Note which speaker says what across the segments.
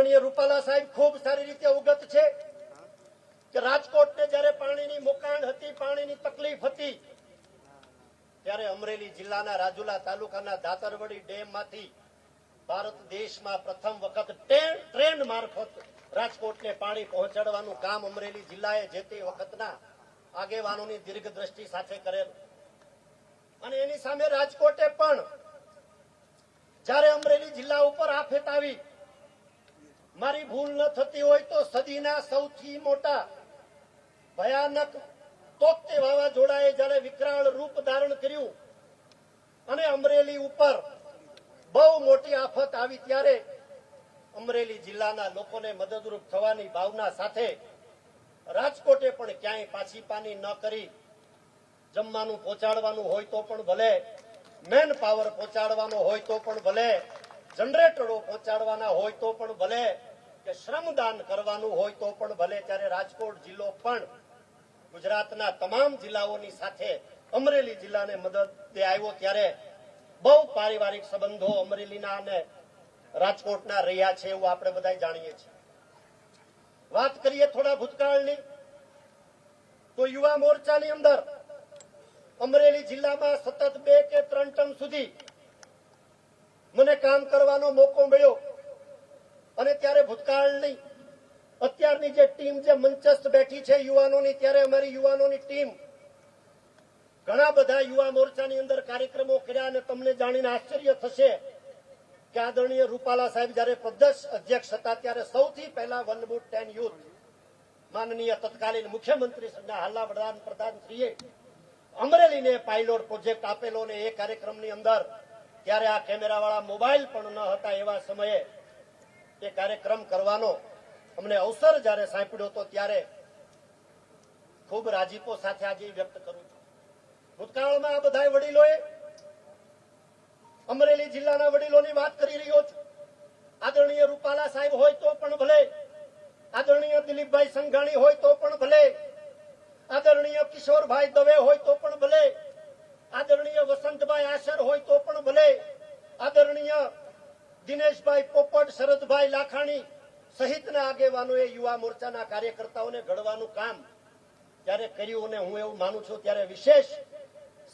Speaker 1: આદરણીય રૂપાલા સાહેબ ખૂબ સારી રીતે અવગત છે કે રાજકોટને જયારે પાણીની મોકાણ હતી, પાણીની તકલીફ હતી, ત્યારે અમરેલી જિલ્લાના રાજુલા તાલુકાના દાતરવડી ડેમમાંથી ભારત દેશમાં પ્રથમ વખત ટ્રેન મારફત રાજકોટને પાણી પહોંચાડવાનું કામ અમરેલી જિલ્લાએ જે તે વખતના આગેવાનોની દીર્ઘદ્રષ્ટિ સાથે કરેલ. અને એની સામે રાજકોટે પણ જયારે અમરેલી જિલ્લા ઉપર આફત આવી, મારી ભૂલ ન થતી હોય તો સદીના સૌથી મોટા ભયાનક તોકતે વાવાઝોડાએ જયારે વિકરાળ રૂપ ધારણ કર્યું અને અમરેલી ઉપર બહુ મોટી આફત આવી, ત્યારે અમરેલી જિલ્લાના લોકોને મદદરૂપ થવાની ભાવના સાથે રાજકોટે પણ ક્યાંય પાછી પાની ન કરી જમવાનું પહોંચાડવાનું હોય તો પણ ભલે, મેન પાવર પહોંચાડવાનો હોય તો પણ ભલે, જનરેટરો પહોંચાડવાના હોય તો પણ ભલે, કે શ્રમદાન કરવાનું હોય તો પણ ભલે, ત્યારે રાજકોટ જિલ્લો પણ ગુજરાતના તમામ જિલ્લાઓની સાથે અમરેલી જિલ્લાને મદદે આવ્યો. ત્યારે બહુ પારિવારિક સંબંધો અમરેલીના અને રાજકોટના રહ્યા છે એવું આપણે બધા જાણીએ છીએ. વાત કરીએ થોડા ભૂતકાળની, તો યુવા મોરચાની અંદર અમરેલી જિલ્લામાં સતત 2 કે 3 ટર્મ સુધી મને કામ કરવાનો મોકો મળ્યો. અને ત્યારે ભૂતકાળની અત્યારની જે ટીમ જે મંચસ્થ બેઠી છે યુવાનોની, ત્યારે અમારી યુવાનોની ટીમ ઘણા બધા યુવા મોરચાની અંદર કાર્યક્રમો કર્યા. અને તમને જાણીને આશ્ચર્ય થશે કે આદરણીય રૂપાલા સાહેબ જયારે પ્રદેશ અધ્યક્ષ હતા ત્યારે સૌથી પહેલા 1-10 યુથ માનનીય તત્કાલીન મુખ્યમંત્રી શ્રીના હાલના વડાપ્રધાનશ્રીએ અમરેલીને પાયલોટ પ્રોજેક્ટ આપેલો. ને એ કાર્યક્રમની અંદર ત્યારે આ કેમેરાવાળા મોબાઈલ પણ ન હતા, એવા સમયે એ કાર્યક્રમ કરવાનો અમને અવસર જયારે સાંપડ્યો હતો, ત્યારે ખૂબ રાજીપો સાથે આજે વ્યક્ત કરું છું. ભૂતકાળમાં આ બધા વડીલોએ, અમરેલી જિલ્લાના વડીલોની વાત કરી રહ્યો છું, આદરણીય રૂપાલા સાહેબ હોય તો પણ ભલે, આદરણીય દિલીપભાઈ સંઘાણી હોય તો પણ ભલે, આદરણીય કિશોરભાઈ દવે હોય તો પણ ભલે, આદરણીય વસંતભાઈ આશર હોય તો પણ ભલે, આદરણીય દિનેશભાઈ પોપટ, શરદભાઈ લાખાણી સહિતના આગેવાનોએ યુવા મોરચાના કાર્યકર્તાઓને ઘડવાનું કામ ત્યારે કર્યું. અને હું એવું માનું છું ત્યારે વિશેષ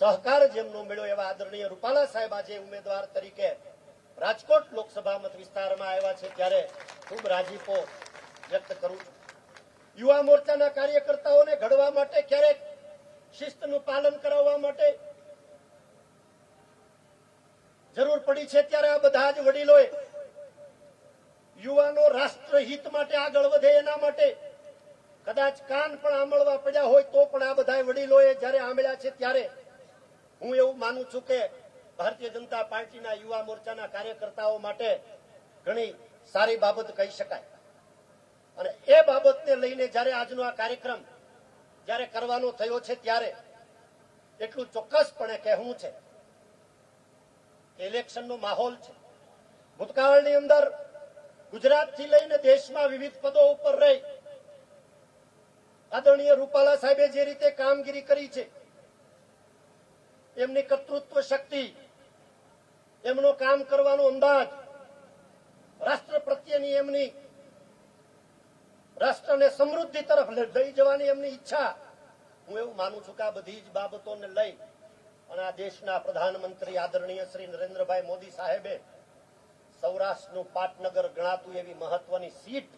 Speaker 1: સહકાર જેમનો મળ્યો એવા આદરણીય રૂપાલા સાહેબ આજે ઉમેદવાર તરીકે રાજકોટ લોકસભા મત વિસ્તારમાં આવ્યા છે, ત્યારે ખૂબ રાજીપો વ્યક્ત કરું છું. યુવા મોરચાના કાર્યકર્તાઓને ઘડવા માટે, ક્યારેક શિસ્તનું પાલન કરાવવા માટે જરૂર પડી છે, ત્યારે આ બધા જ વડીલોએ યુવાનો રાષ્ટ્રહિત માટે આગળ વધે એના માટે કદાચ કાન પણ આંબળવા પડ્યા હોય તો પણ આ બધા વડીલોએ જયારે આંબળ્યા છે, ત્યારે હું એવું માનું છું કે ભારતીય જનતા પાર્ટીના યુવા મોરચાના કાર્યકર્તાઓ માટે ઘણી સારી બાબત કહી શકાય. અને એ બાબતને લઈને જયારે આજનો આ કાર્યક્રમ જયારે કરવાનો થયો છે, ત્યારે એટલું ચોક્કસપણે કહેવું છે કે ઇલેક્શનનો માહોલ છે. ભૂતકાળની અંદર ગુજરાતથી લઈને દેશમાં વિવિધ પદો ઉપર રહી આદરણીય રૂપાલા સાહેબે જે રીતે કામગીરી કરી છે, એમની કર્તૃત્વ શક્તિ, એમનો કામ કરવાનો અંદાજ, રાષ્ટ્ર પ્રત્યેની એમની, રાષ્ટ્રને સમૃદ્ધિ તરફ લઈ જવાની એમની ઈચ્છા, હું એવું માનું છું કે આ બધી જ બાબતોને લઈ અને આ દેશના પ્રધાનમંત્રી આદરણીય શ્રી નરેન્દ્રભાઈ મોદી સાહેબે સૌરાષ્ટ્રનું પાટનગર ગણાતું એવી મહત્વની સીટ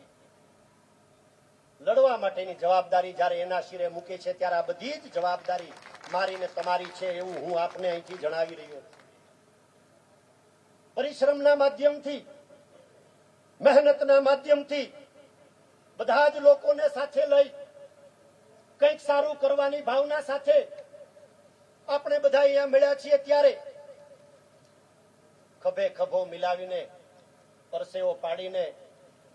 Speaker 1: લડવા માટેની જવાબદારી જયારે એના શિરે મૂકે છે, ત્યારે આ બધી જ જવાબદારી મારી ને તમારી છે એવું હું આપને અહીંથી જણાવી રહ્યો છું. પરિશ્રમના માધ્યમથી, મહેનતના માધ્યમથી બધા જ લોકોને સાથે લઈ કંઈક સારું કરવાની ભાવના સાથે આપણે બધા અહીંયા મળ્યા છીએ, ત્યારે ખભે ખભો મિલાવીને, પરસેવો પાડીને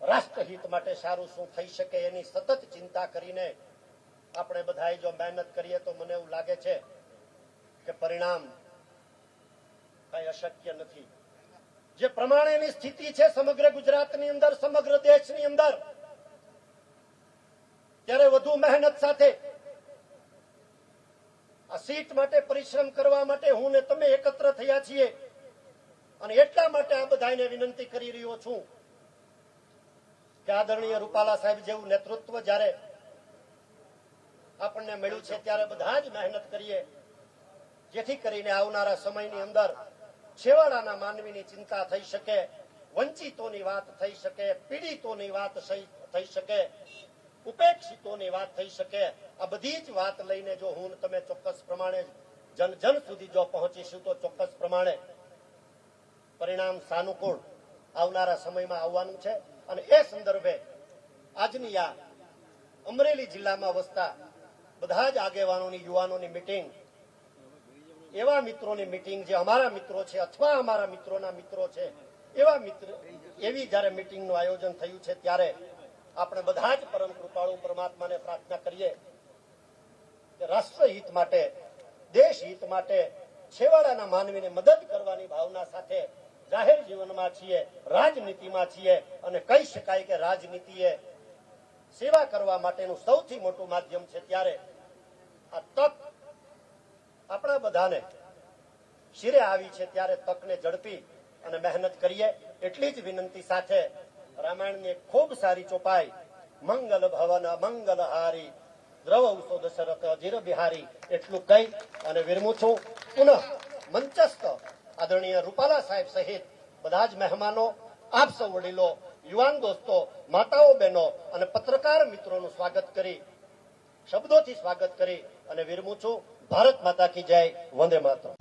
Speaker 1: રાષ્ટ્રહિત માટે સારું શું થઈ શકે એની સતત ચિંતા કરીને આપણે બધાએ જો મહેનત કરીએ તો મને એવું લાગે છે કે પરિણામ કઈ અશક્ય નથી. જે પ્રમાણેની સ્થિતિ છે સમગ્ર ગુજરાતની અંદર, સમગ્ર દેશની અંદર, ત્યારે વધુ મહેનત સાથે આ સીટ માટે પરિશ્રમ કરવા માટે હું ને તમે એકત્ર થયા છીએ. અને એટલા માટે આ બધાને વિનંતી કરી રહ્યો છું કે આદરણીય રૂપાલા સાહેબ જેવું નેતૃત્વ જ્યારે આપણને મળ્યું છે ત્યારે બધા જ મહેનત કરીએ જેથી કરીને આવનારા સમયની અંદર છેવાડાના માનવીની ચિંતા થઈ શકે, વંચિતોની વાત થઈ શકે, પીડિતોની વાત થઈ શકે, ઉપેક્ષિતોની વાત થઈ શકે. આ બધી જ વાત લઈને જો હું તમે ચોક્કસ પ્રમાણે જન જન સુધી જો પહોંચીશું તો ચોક્કસ પ્રમાણે પરિણામ સાનુકૂળ આવનારા સમયમાં આવવાનું છે. અને એ સંદર્ભે આજની આ અમરેલી જિલ્લામાં વસતા બધા જ આગેવાનોની, યુવાનોની મિટિંગ, એવા મિત્રોની મિટિંગ જે અમારા મિત્રો છે અથવા અમારા મિત્રોના મિત્રો છે, એવા મિત્ર એવી જયારે મિટિંગનું આયોજન થયું છે ત્યારે આપણે બધા જ પરમ કૃપાળુ પરમાત્માને પ્રાર્થના કરીએ કે રાષ્ટ્રહિત માટે, દેશ હિત માટે, છેવાડાના માનવીને મદદ કરવાની ભાવના સાથે જાહેર જીવનમાં છીએ, રાજનીતિમાં છીએ અને કહી શકાય કે રાજનીતિ એ સેવા કરવા માટેનું સૌથી મોટું માધ્યમ છે. ત્યારે આ તક આપણા બધાને શિરે આવી છે ત્યારે તકને ઝડપી અને મહેનત કરીએ એટલી જ વિનંતી સાથે રામાયણની એક ખૂબ સારી ચોપાઈ, મંગલ ભવન મંગલ હારી દ્રવ ઉસો દશરથ અજીર બિહારી, એટલું કહી અને વિરમું છું. પુનઃ મંચસ્થ આદરણીય રૂપાલા સાહેબ સહિત બધા જ મહેમાનો, આપ સૌ વડીલો, યુવાન દોસ્તો, માતાઓ, બહેનો અને પત્રકાર મિત્રોનું સ્વાગત કરી, શબ્દોથી સ્વાગત કરી અને વિરમું છું. ભારત માતા કી જય, વંદે માતરમ.